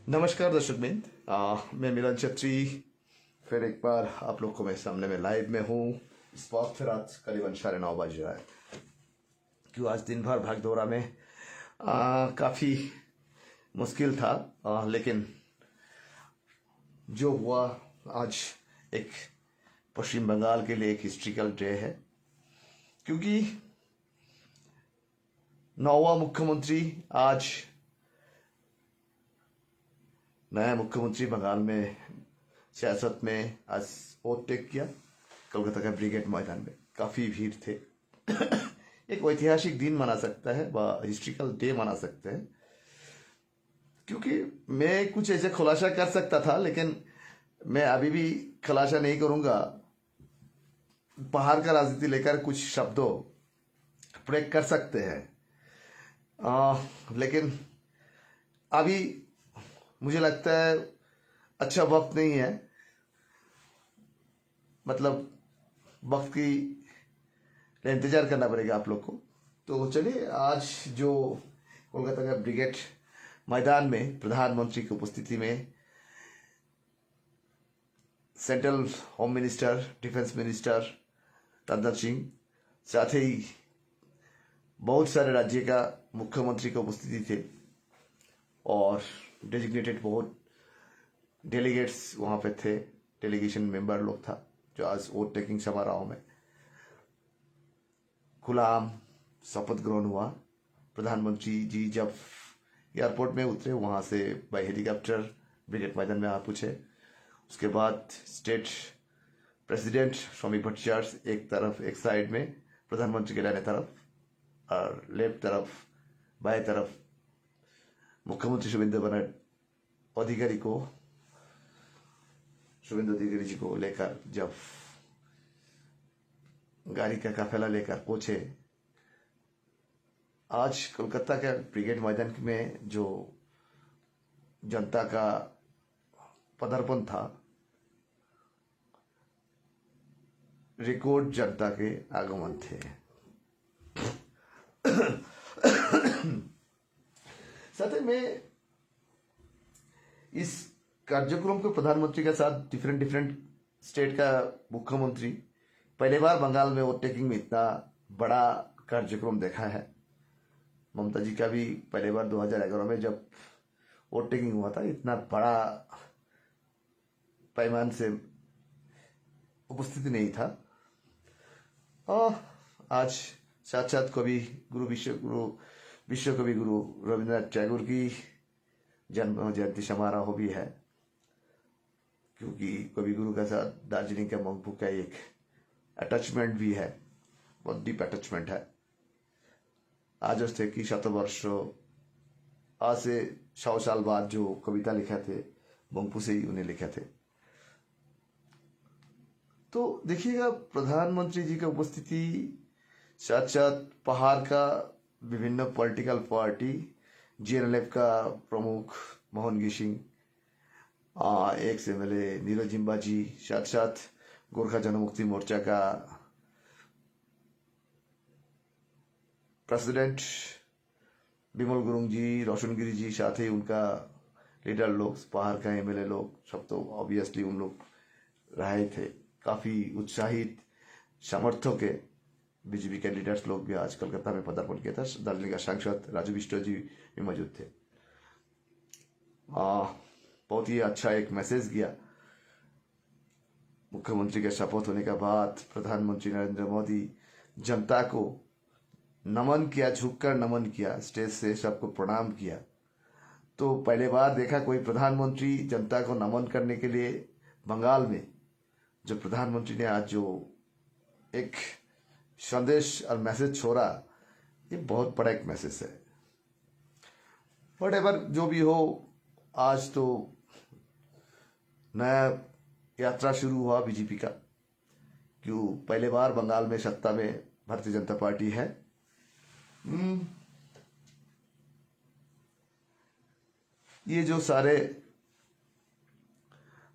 नमस्कार दर्शकबिंद, मैं मिलन छत्री फिर एक बार आप लोग को मेरे सामने में लाइव में हूँ। इस वक्त रात करीबन 9:30 बज रहा है। क्यों आज दिन भर भाग दौड़ा में काफ़ी मुश्किल था, लेकिन जो हुआ आज एक पश्चिम बंगाल के लिए एक हिस्ट्रिकल डे है, क्योंकि नौवा मुख्यमंत्री आज नया मुख्यमंत्री बंगाल में सियासत में आज ओवरटेक किया। कोलकाता का ब्रिगेड मैदान में काफ़ी भीड़ थे। एक ऐतिहासिक दिन माना सकता है व हिस्ट्रिकल डे माना सकते हैं, क्योंकि मैं कुछ ऐसे खुलासा कर सकता था, लेकिन मैं अभी भी खुलासा नहीं करूंगा। बाहर का राजनीति लेकर कुछ शब्दों प्रयोग कर सकते हैं, लेकिन अभी मुझे लगता है अच्छा वक्त नहीं है। मतलब वक्त की इंतजार करना पड़ेगा आप लोग को। तो चलिए, आज जो कोलकाता का ब्रिगेड मैदान में प्रधानमंत्री की उपस्थिति में central home minister, defence minister Rajnath Singh, साथ ही बहुत सारे राज्य का मुख्यमंत्री की उपस्थिति थे और डेजिग्नेटेड बहुत डेलीगेट्स वहाँ पे थे। डेलीगेशन मेंबर लोग था जो आज वोट टेकिंग समारोह में खुलाम शपथ ग्रहण हुआ। प्रधानमंत्री जी जब एयरपोर्ट में उतरे, वहाँ से बाय हेलीकॉप्टर ब्रिगेड मैदान में आ पूछे। उसके बाद स्टेट प्रेसिडेंट स्वामी भट्टाचार्य एक तरफ, एक साइड में प्रधानमंत्री के दाहिने तरफ, और लेफ्ट तरफ बाएं तरफ मुख्यमंत्री शुभेंदु अधिकारी जी को लेकर जब गाड़ी का काफिला लेकर पहुंचे। आज कोलकाता के ब्रिगेड मैदान में जो जनता का पदार्पण था, रिकॉर्ड जनता के आगमन थे। साथ में इस कार्यक्रम को प्रधानमंत्री के साथ डिफरेंट स्टेट का मुख्यमंत्री पहली बार बंगाल में ओवरटेकिंग में इतना बड़ा कार्यक्रम देखा है। ममता जी का भी पहली बार 2011 में जब ओवरटेकिंग हुआ था, इतना बड़ा पैमाने से उपस्थिति नहीं था। और आज साथ साथ कवि विश्व कवि गुरु रविन्द्रनाथ टैगोर की जन्म जयंती समारोह भी है, क्योंकि कवि गुरु के साथ दार्जिलिंग के मंगपू का एक अटैचमेंट भी है, बहुत डीप अटैचमेंट है। आज उससे कि 100 वर्ष आज से 100 साल बाद जो कविता लिखे थे मंगपू से ही उन्हें लिखे थे। तो देखिएगा, प्रधानमंत्री जी की उपस्थिति, साथ साथ पहाड़ का विभिन्न पॉलिटिकल पार्टी, जीएनएलएफ का प्रमुख मोहन गिशिंग, एक्स एमएलए नीरज जिम्बा जी, साथ साथ गोरखा जनमुक्ति मोर्चा का प्रेसिडेंट बिमल गुरुंग जी, रोशन गिरी जी, साथ ही उनका लीडर लोग, पहाड़ का एमएलए लोग, सब तो ऑब्वियसली उन लोग रहे थे। काफी उत्साहित समर्थकों के बीजेपी के लीडर्स लोग भी आज कोलकाता में पदार्पण किया था। दार्जिलिंग का सांसद राजू बिष्ट जी भी मौजूद थे। बहुत ही अच्छा एक मैसेज गया। मुख्यमंत्री के शपथ होने के बाद प्रधानमंत्री नरेंद्र मोदी जनता को नमन किया, झुककर नमन किया, स्टेज से सबको प्रणाम किया। तो पहले बार देखा कोई प्रधानमंत्री जनता को नमन करने के लिए बंगाल में, जो प्रधानमंत्री ने आज जो एक संदेश और मैसेज छोड़ा, ये बहुत बड़ा एक मैसेज है। व्हाटएवर जो भी हो, आज तो नया यात्रा शुरू हुआ बीजेपी का। क्यों पहले बार बंगाल में सत्ता में भारतीय जनता पार्टी है। ये जो सारे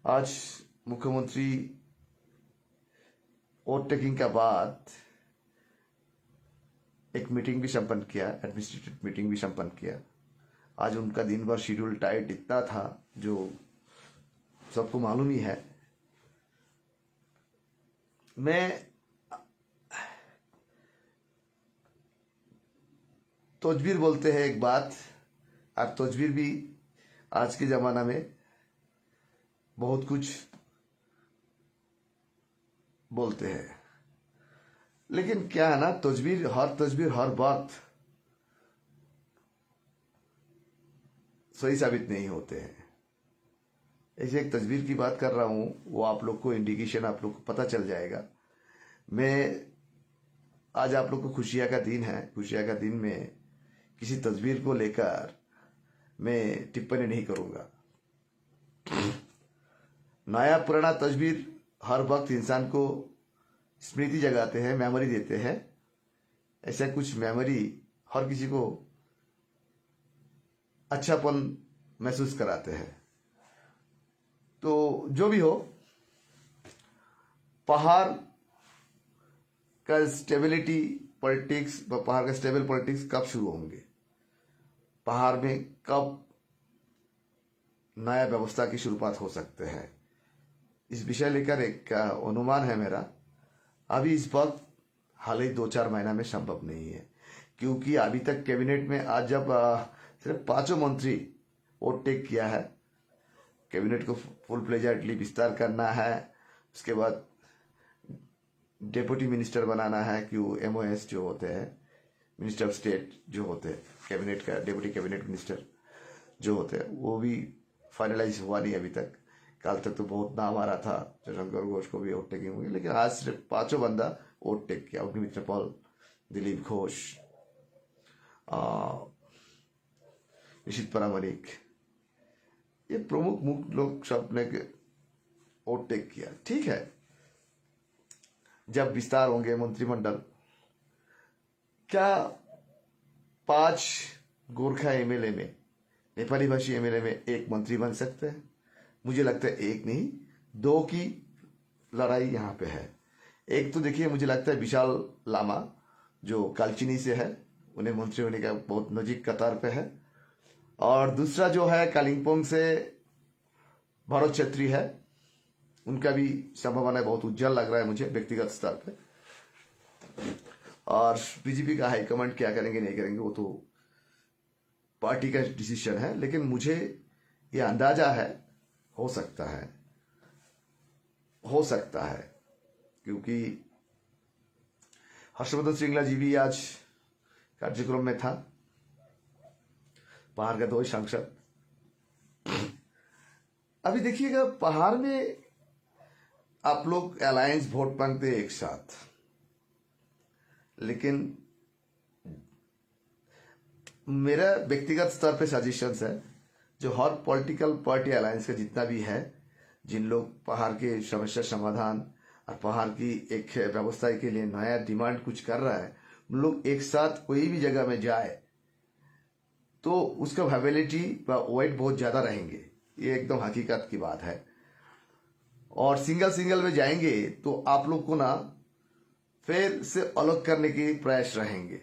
आज मुख्यमंत्री ओवरटेकिंग के बाद एक मीटिंग भी संपन्न किया, एडमिनिस्ट्रेटिव मीटिंग भी संपन्न किया। आज उनका दिन भर शेड्यूल टाइट इतना था जो सबको मालूम ही है। मैं तौजबीर बोलते हैं एक बात, और तौजबीर भी आज के ज़माना में बहुत कुछ बोलते हैं, लेकिन क्या है ना, तौजबीर हर बात सही साबित नहीं होते हैं। ऐसे एक तस्वीर की बात कर रहा हूं, वो आप लोग को इंडिकेशन, आप लोग को पता चल जाएगा। मैं आज आप लोग को खुशियां का दिन है, खुशियां का दिन में किसी तस्वीर को लेकर मैं टिप्पणी नहीं करूंगा। नया पुराना तस्वीर हर वक्त इंसान को स्मृति जगाते हैं, मेमोरी देते हैं। ऐसा कुछ मेमोरी हर किसी को अच्छापन महसूस कराते हैं। तो जो भी हो, पहाड़ का स्टेबिलिटी पॉलिटिक्स, पहाड़ का स्टेबल पॉलिटिक्स कब शुरू होंगे, पहाड़ में कब नया व्यवस्था की शुरुआत हो सकते हैं, इस विषय लेकर एक अनुमान है मेरा। अभी इस वक्त हाल ही 2-4 महीना में संभव नहीं है, क्योंकि अभी तक कैबिनेट में आज जब सिर्फ 5 मंत्री वोट टेक किया है। कैबिनेट को फुल प्लेजर्डली विस्तार करना है, उसके बाद डेप्यूटी मिनिस्टर बनाना है, क्यों MOS जो होते हैं, मिनिस्टर ऑफ स्टेट जो होते हैं, कैबिनेट का डेप्यूटी कैबिनेट मिनिस्टर जो होते हैं, वो भी फाइनलाइज हुआ नहीं अभी तक। कल तक तो बहुत नाम आ रहा था, जयशंकर घोष को भी वोट टेकिंग हुई, लेकिन आज सिर्फ 5 बंदा वोट टेक किया। अग्निमित्र पॉल, दिलीप घोष, निशित परामरिक, ये प्रमुख मुख्य लोग सब ने वोट टेक किया। ठीक है, जब विस्तार होंगे मंत्रिमंडल, क्या 5 गोरखा MLA में, नेपाली भाषी MLA में एक मंत्री बन सकते हैं? मुझे लगता है एक नहीं, 2 की लड़ाई यहाँ पे है। एक तो देखिए, मुझे लगता है विशाल लामा जो कालचिनी से है, उन्हें मंत्री होने का बहुत नजीक कतार पे है। और दूसरा जो है कालिम्पोंग से भरत छेत्री है, उनका भी संभावना बहुत उज्जवल लग रहा है मुझे व्यक्तिगत स्तर पे। और बीजेपी का हाईकमांड क्या करेंगे नहीं करेंगे वो तो पार्टी का डिसीजन है, लेकिन मुझे ये अंदाजा है हो सकता है, क्योंकि हर्षवर्धन श्रृंगला जी भी आज कार्यक्रम में था, पहाड़ का 2 सांसद। अभी देखिएगा, पहाड़ में आप लोग अलायंस वोट मांगते हैं एक साथ, लेकिन मेरा व्यक्तिगत स्तर पे सजेशंस है, जो हर पॉलिटिकल पार्टी अलायंस का जितना भी है, जिन लोग पहाड़ के समस्या समाधान और पहाड़ की एक व्यवस्था के लिए नया डिमांड कुछ कर रहा है, उन लोग एक साथ कोई भी जगह में जाए तो उसका वेबिलिटी व वेट बहुत ज्यादा रहेंगे। ये एकदम हकीकत की बात है। और सिंगल में जाएंगे तो आप लोग को ना फिर से अलग करने के प्रयास रहेंगे।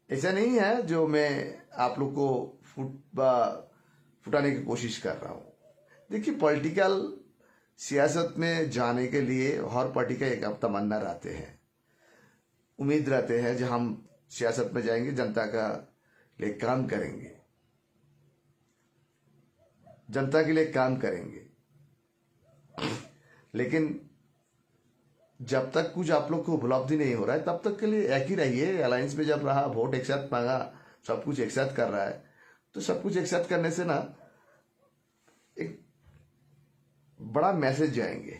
ऐसा नहीं है जो मैं आप लोग को फुटाने की कोशिश कर रहा हूं। देखिए, पॉलिटिकल सियासत में जाने के लिए हर पार्टी का एक तमन्ना रहते हैं, उम्मीद रहते हैं, जो हम सियासत में जाएंगे जनता का लिए काम करेंगे, जनता के लिए काम करेंगे। लेकिन जब तक कुछ आप लोग को उपलब्धि नहीं हो रहा है, तब तक के लिए एक ही रहिए। अलायंस में जब रहा, वोट एक साथ मांगा, सब कुछ एक साथ कर रहा है, तो सब कुछ एक साथ करने से ना एक बड़ा मैसेज जाएंगे।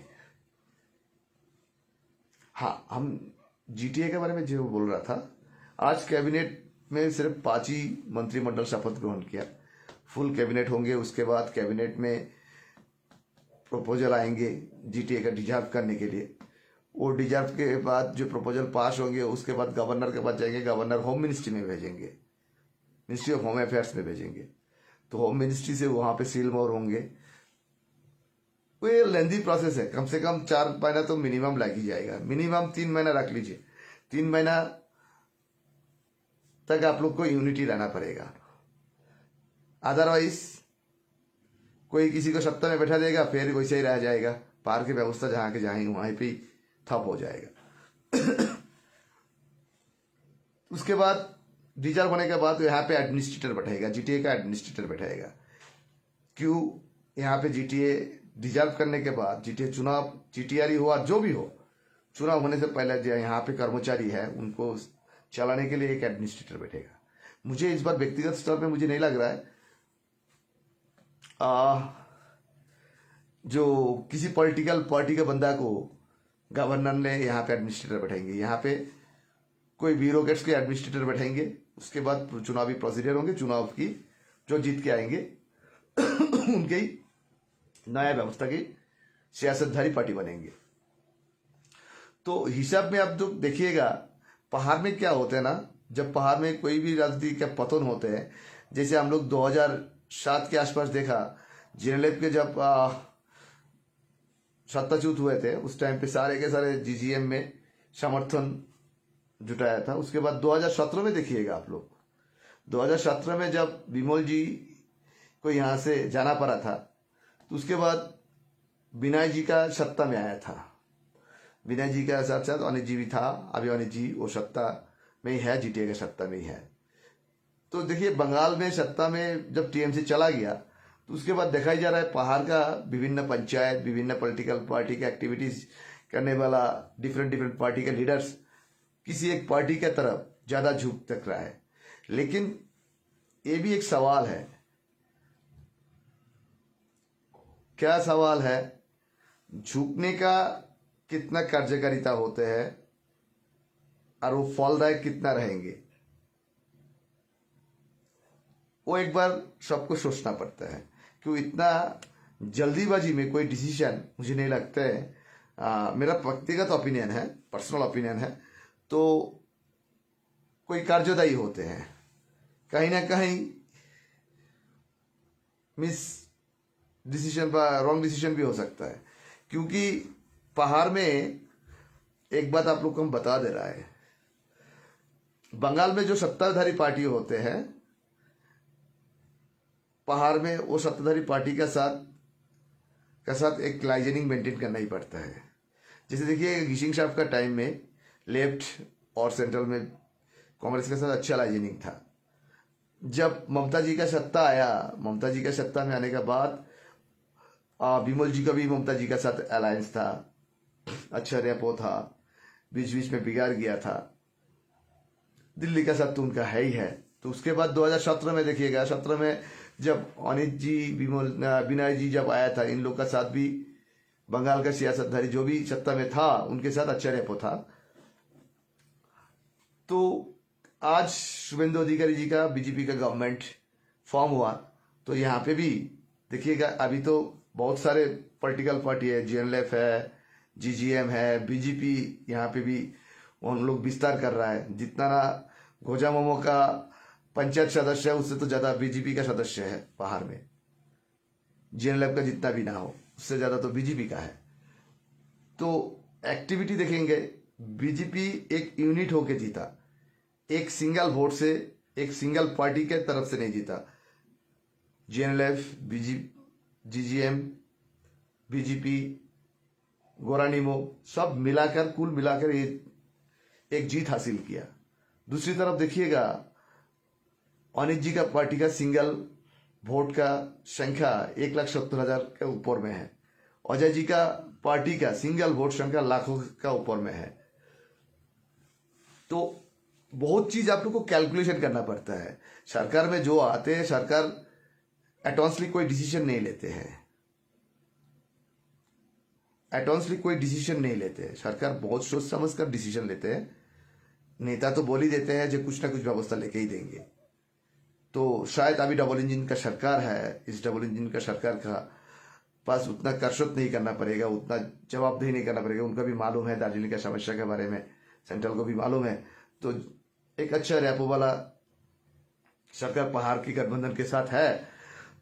हाँ, हम GTA के बारे में जो बोल रहा था, आज कैबिनेट में सिर्फ 5 ही मंत्रिमंडल शपथ ग्रहण किया। फुल कैबिनेट होंगे, उसके बाद कैबिनेट में प्रपोजल आएंगे GTA का डिजर्व करने के लिए। वो डिजर्व के बाद जो प्रपोजल पास होंगे, उसके बाद गवर्नर के पास जाएंगे, गवर्नर होम मिनिस्ट्री में भेजेंगे, मिनिस्ट्री ऑफ होम अफेयर्स में भेजेंगे, तो होम मिनिस्ट्री से वहां पे सील मोहर होंगे। वो ये लेंदी प्रोसेस है, कम से कम 4 महीना तो मिनिमम लग ही जाएगा, मिनिमम 3 महीना रख लीजिए। 3 महीना तक आप लोग को यूनिटी रहना पड़ेगा। अदरवाइज कोई किसी को सत्ता में बैठा देगा, फिर वैसे ही रह जाएगा। पार की व्यवस्था जहाँ के जहाँ ही वहीं पे ठप हो जाएगा। उसके बाद रिजर्व होने के बाद यहाँ पे एडमिनिस्ट्रेटर बैठेगा, जीटीए का एडमिनिस्ट्रेटर बैठेगा। क्यों? यहाँ पे जीटीए रिजर्व करने के बाद जीटीए चुनाव, जीटीआर हुआ जो भी हो, चुनाव होने से पहले जो यहाँ पे कर्मचारी है उनको चलाने के लिए एक एडमिनिस्ट्रेटर बैठेगा। मुझे इस बार व्यक्तिगत स्तर पे मुझे नहीं लग रहा है जो किसी पॉलिटिकल पार्टी के बंदा को गवर्नर ने यहाँ पे एडमिनिस्ट्रेटर बैठाएंगे। यहाँ पे कोई ब्यूरोक्रेट्स के एडमिनिस्ट्रेटर बैठाएंगे। उसके बाद चुनावी प्रोसीजर होंगे, चुनाव की जो जीत के आएंगे उनके ही नया व्यवस्था की सियासतधारी पार्टी बनेंगे। तो हिसाब में आप तो देखिएगा, पहाड़ में क्या होता है ना, जब पहाड़ में कोई भी राजनीति का पतन होते हैं, जैसे हम लोग 2007 के आसपास देखा, जेएलएफ के जब सत्ताच्युत हुए थे उस टाइम पे सारे के सारे जीजीएम में समर्थन जुटाया था। उसके बाद 2017 में देखिएगा आप लोग, 2017 में जब विमल जी को यहाँ से जाना पड़ा था, तो उसके बाद विनय जी का सत्ता में आया था। विनय जी के साथ साथ अनित जी भी था। अभी अनित जी वो सत्ता में ही है, जीटीए के सत्ता में ही है। तो देखिए, बंगाल में सत्ता में जब टीएमसी चला गया, तो उसके बाद देखा ही जा रहा है पहाड़ का विभिन्न पंचायत, विभिन्न पॉलिटिकल पार्टी के एक्टिविटीज करने वाला डिफरेंट पार्टी के लीडर्स किसी एक पार्टी के तरफ ज्यादा झुक तक रहा है। लेकिन ये भी एक सवाल है। क्या सवाल है? झुकने का कितना कार्यकारिता होते हैं और वो फलदायक कितना रहेंगे, वो एक बार सबको सोचना पड़ता है। क्यों इतना जल्दीबाजी में कोई डिसीजन मुझे नहीं लगता है। मेरा व्यक्तिगत ओपिनियन है, पर्सनल ओपिनियन है, तो कोई कार्यदायी होते हैं, कहीं ना कहीं मिस डिसीजन पर रॉन्ग डिसीजन भी हो सकता है। क्योंकि पहाड़ में एक बात आप लोग को हम बता दे रहा है, बंगाल में जो सत्ताधारी पार्टी होते हैं, पहाड़ में वो सत्ताधारी पार्टी के साथ एक लाइजनिंग मेंटेन करना ही पड़ता है। जैसे देखिए, गिशिंग साहब का टाइम में लेफ्ट और सेंट्रल में कांग्रेस के साथ अच्छा लाइजनिंग था। जब ममता जी का सत्ता आया, ममता जी का सत्ता में आने के बाद विमल जी का भी ममता जी का साथ अलायंस था, अच्छा रेपो था, बीच बीच में बिगाड़ गया था। दिल्ली का साथ तो उनका है ही है। तो उसके बाद 2017 में देखिएगा, 17 में जब अनित जी, विनय जी जब आया था, इन लोग का साथ भी बंगाल का सियासतधारी जो भी सत्ता में था उनके साथ अच्छा रेपो था। तो आज शुभेंदु अधिकारी जी का बीजेपी का गवर्नमेंट फॉर्म हुआ, तो यहाँ पे भी देखिएगा, अभी तो बहुत सारे पॉलिटिकल पार्टी है, जेएलएफ है, जीजीएम है, बीजेपी यहाँ पे भी उन लोग विस्तार कर रहा है। जितना ना घोजा मोमो का पंचायत सदस्य है, उससे तो ज्यादा बीजेपी का सदस्य है बाहर में। जेएलएफ का जितना भी ना हो, उससे ज्यादा तो बीजेपी का है। तो एक्टिविटी देखेंगे, बीजेपी एक यूनिट होके जीता, एक सिंगल वोट से, एक सिंगल पार्टी के तरफ से नहीं जीता। जेएलएफ, जीजीएम, बीजेपी, गोरानीमो सब मिलाकर, कुल मिलाकर ये एक जीत हासिल किया। दूसरी तरफ देखिएगा, अनित जी का पार्टी का सिंगल वोट का संख्या 1,70,000 के ऊपर में है। अजय जी का पार्टी का सिंगल वोट संख्या लाखों का ऊपर में है। तो बहुत चीज आप लोग को कैलकुलेशन करना पड़ता है। सरकार में जो आते हैं, सरकार एटॉन्सली कोई डिसीजन नहीं लेते हैं, एटॉन्सली कोई डिसीजन नहीं लेते हैं। सरकार बहुत सोच समझ कर डिसीजन लेते हैं। नेता तो बोल ही देते हैं जो कुछ ना कुछ व्यवस्था लेके ही देंगे। तो शायद अभी डबल इंजन का सरकार है, इस डबल इंजन का सरकार का पास उतना कसरत नहीं करना पड़ेगा, उतना जवाबदेही नहीं करना पड़ेगा। उनका भी मालूम है दार्जिलिंग का समस्या के बारे में, सेंट्रल को भी मालूम है। तो एक अच्छा रैपो वाला सरकार पहाड़ की गठबंधन के साथ है,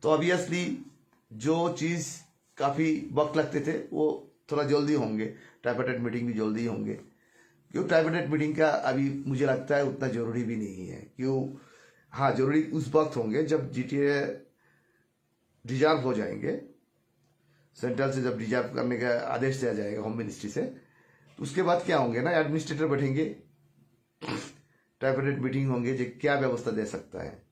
तो ऑब्वियसली जो चीज काफी वक्त लगते थे वो थोड़ा जल्दी होंगे। ट्राइपार्टाइट मीटिंग भी जल्दी होंगे, क्यों प्राइवेट मीटिंग का अभी मुझे लगता है उतना जरूरी भी नहीं है। क्यों, हाँ जरूरी उस वक्त होंगे जब जीटीए रिजर्व हो जाएंगे, सेंट्रल से जब रिजर्व करने का आदेश दिया जाएगा होम मिनिस्ट्री से, तो उसके बाद क्या होंगे ना, एडमिनिस्ट्रेटर बैठेंगे, प्राइवेट मीटिंग होंगे जो क्या व्यवस्था दे सकता है,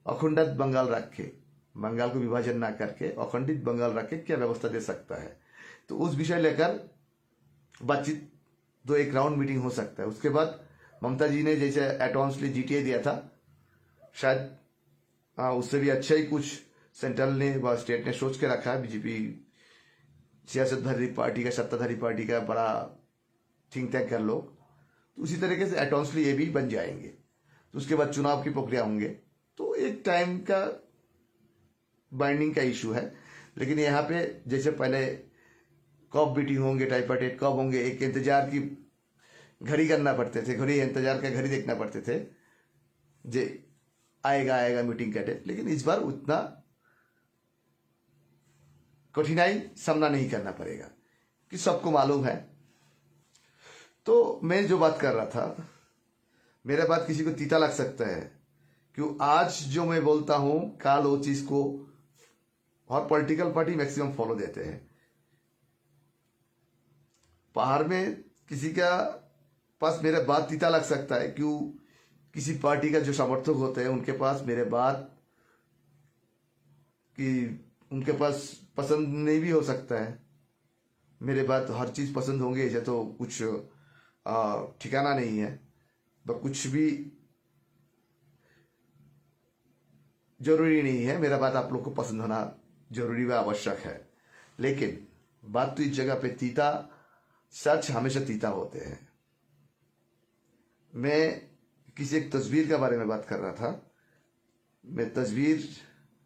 अखंडित बंगाल रख के, बंगाल को विभाजन ना करके अखंडित बंगाल रख के क्या व्यवस्था दे सकता है, तो उस विषय लेकर बातचीत दो एक राउंड मीटिंग हो सकता है। उसके बाद ममता जी ने जैसे एडवांसली जीटीए दिया था, शायद उससे भी अच्छा ही कुछ सेंट्रल ने व स्टेट ने सोच के रखा है। बीजेपी सियासतधारी पार्टी का, सत्ताधारी पार्टी का बड़ा थिंक टैंक कर लोग, तो उसी तरीके से एडवांसली ये भी बन जाएंगे। तो उसके बाद चुनाव की प्रक्रिया होंगे, तो एक टाइम का बाइंडिंग का इशू है। लेकिन यहाँ पे जैसे पहले कब मीटिंग होंगे, टाइपाटेट कब होंगे, एक इंतजार की घड़ी करना पड़ते थे, घड़ी इंतजार का घड़ी देखना पड़ते थे जे आएगा आएगा मीटिंग का डेट। लेकिन इस बार उतना कठिनाई सामना नहीं करना पड़ेगा कि सबको मालूम है। तो मैं जो बात कर रहा था, मेरा बात किसी को तीता लग सकता है, क्यों आज जो मैं बोलता हूं कल वो चीज को और पॉलिटिकल पार्टी मैक्सिमम फॉलो देते हैं। बाहर में किसी का पास मेरा बात तीता लग सकता है, क्यों किसी पार्टी का जो समर्थक होते हैं उनके पास मेरे बात कि उनके पास पसंद नहीं भी हो सकता है। मेरे बात हर चीज पसंद होंगे ऐसे तो कुछ ठिकाना नहीं है, तो कुछ भी जरूरी नहीं है। मेरा बात आप लोग को पसंद होना जरूरी व आवश्यक है, लेकिन बात तो इस जगह पे तीता, सच हमेशा तीता होते हैं। मैं किसी एक तस्वीर के बारे में बात कर रहा था। मैं तस्वीर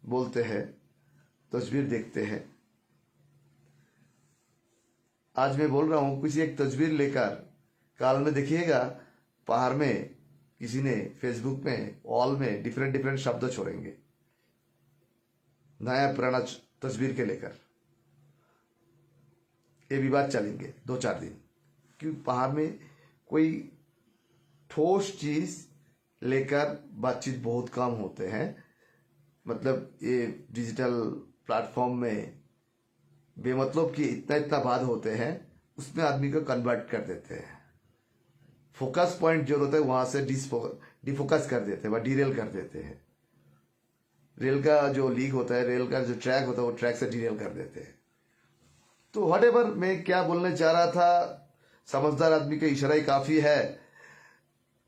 बोलते हैं, तस्वीर देखते हैं। आज मैं बोल रहा हूं किसी एक तस्वीर लेकर काल में देखिएगा, पहाड़ में किसी ने फेसबुक में ऑल में डिफरेंट डिफरेंट शब्द छोड़ेंगे नया पुराना तस्वीर के लेकर। ये विवाद चलेंगे 2-4 दिन, क्योंकि पहाड़ में कोई ठोस चीज लेकर बातचीत बहुत कम होते हैं। मतलब ये डिजिटल प्लेटफॉर्म में बेमतलब की इतना इतना बात होते हैं, उसमें आदमी को कन्वर्ट कर देते हैं। फोकस पॉइंट जो होता है वहां से डिफोकस कर देते हैं, डीरेल कर देते हैं। रेल का जो लीक होता है, रेल का जो ट्रैक होता है, वो ट्रैक से डीरेल कर देते हैं। तो व्हाटएवर मैं क्या बोलने चाह रहा था, समझदार आदमी का इशारा ही काफी है।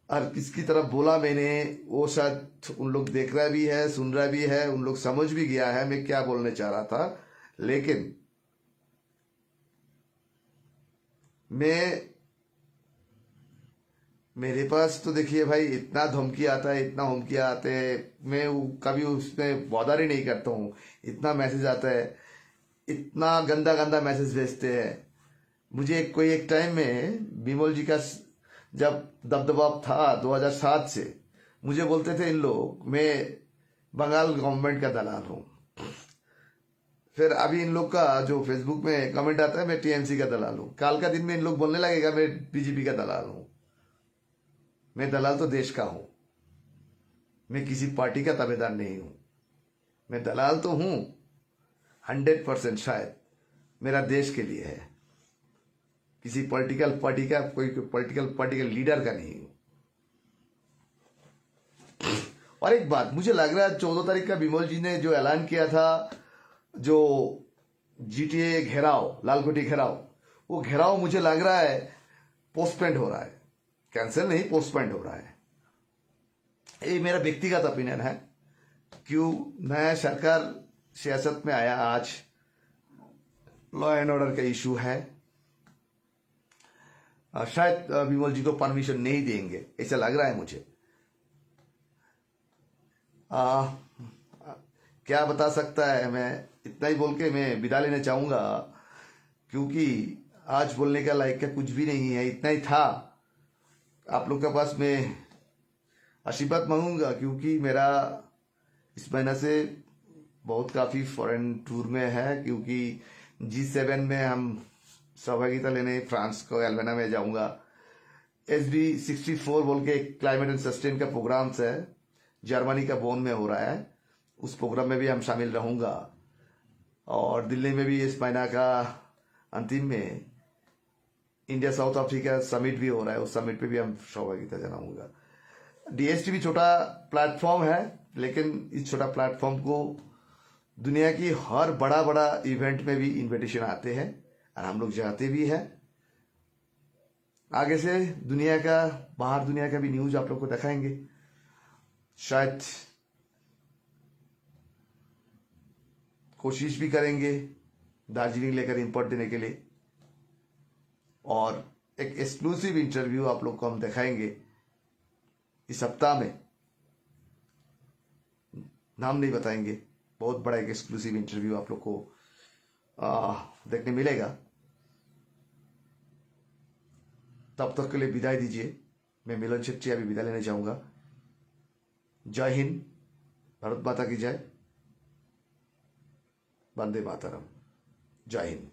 और किसकी तरफ बोला मैंने वो शायद उन लोग देख रहा भी है, सुन रहा भी है, उन लोग समझ भी गया है मैं क्या बोलने चाह रहा था। लेकिन मेरे पास तो देखिए भाई इतना धमकी आता है, इतना धमकी आते हैं, मैं कभी उसमें बॉदर ही नहीं करता हूँ। इतना मैसेज आता है, इतना गंदा गंदा मैसेज भेजते हैं मुझे। कोई एक टाइम में बिमल जी का जब दबदबा था 2007 से, मुझे बोलते थे इन लोग मैं बंगाल गवर्नमेंट का दलाल हूं। फिर अभी इन लोग का जो फेसबुक में कमेंट आता है मैं टीएमसी का दलाल हूं। काल का दिन में इन लोग बोलने लगेगा मैं बीजेपी का दलाल हूं। मैं दलाल तो देश का हूं, मैं किसी पार्टी का ताबेदार नहीं हूं। मैं दलाल तो हूं 100%, शायद मेरा देश के लिए है, किसी पॉलिटिकल पार्टी का, कोई पॉलिटिकल पार्टी का लीडर का नहीं हूं। और एक बात मुझे लग रहा है 14 तारीख का विमल जी ने जो ऐलान किया था, जो जीटीए घेराव, लालकोटी घेराव, वो घेराव मुझे लग रहा है पोस्टपोन्ड हो रहा है, कैंसिल नहीं पोस्टपोन्ड हो रहा है। ये मेरा व्यक्तिगत ओपिनियन है। क्यों, नया सरकार सियासत में आया, आज लॉ एंड ऑर्डर का इशू है, शायद विमल जी को परमिशन नहीं देंगे ऐसा लग रहा है मुझे। क्या बता सकता है, मैं इतना ही बोल के मैं विदा लेना चाहूंगा, क्योंकि आज बोलने का लायक का कुछ भी नहीं है। इतना ही था। आप लोग के पास मैं आशीर्वाद मांगूंगा, क्योंकि मेरा इस महीना से बहुत काफी फॉरेन टूर में है, क्योंकि G7 में हम सहभागिता लेने फ्रांस को एल्बेना में जाऊंगा। SB64 बोल के एक क्लाइमेट एंड सस्टेन का प्रोग्राम है, जर्मनी का बोन में हो रहा है। उस प्रोग्राम में भी हम शामिल रहूंगा। और दिल्ली में भी इस महीना का अंतिम में इंडिया साउथ अफ्रीका समिट भी हो रहा है, उस समिट पे भी हम सहभागिता जनाऊंगा। DSTV छोटा प्लेटफॉर्म है, लेकिन इस छोटा प्लेटफॉर्म को दुनिया की हर बड़ा बड़ा इवेंट में भी इनविटेशन आते हैं और हम लोग जाते भी हैं। आगे से दुनिया का, बाहर दुनिया का भी न्यूज आप लोग को दिखाएंगे। शायद कोशिश भी करेंगे दार्जिलिंग लेकर इंपोर्ट देने के लिए, और एक एक्सक्लूसिव इंटरव्यू आप लोग को हम दिखाएंगे इस सप्ताह में। नाम नहीं बताएंगे, बहुत बड़ा एक एक्सक्लूसिव इंटरव्यू आप लोग को देखने मिलेगा। तब तक के लिए विदाई दीजिए। मैं मिलन शेट्टी अभी विदा लेने जाऊंगा। जय हिंद, भारत माता की जय, वंदे मातरम, जय हिंद।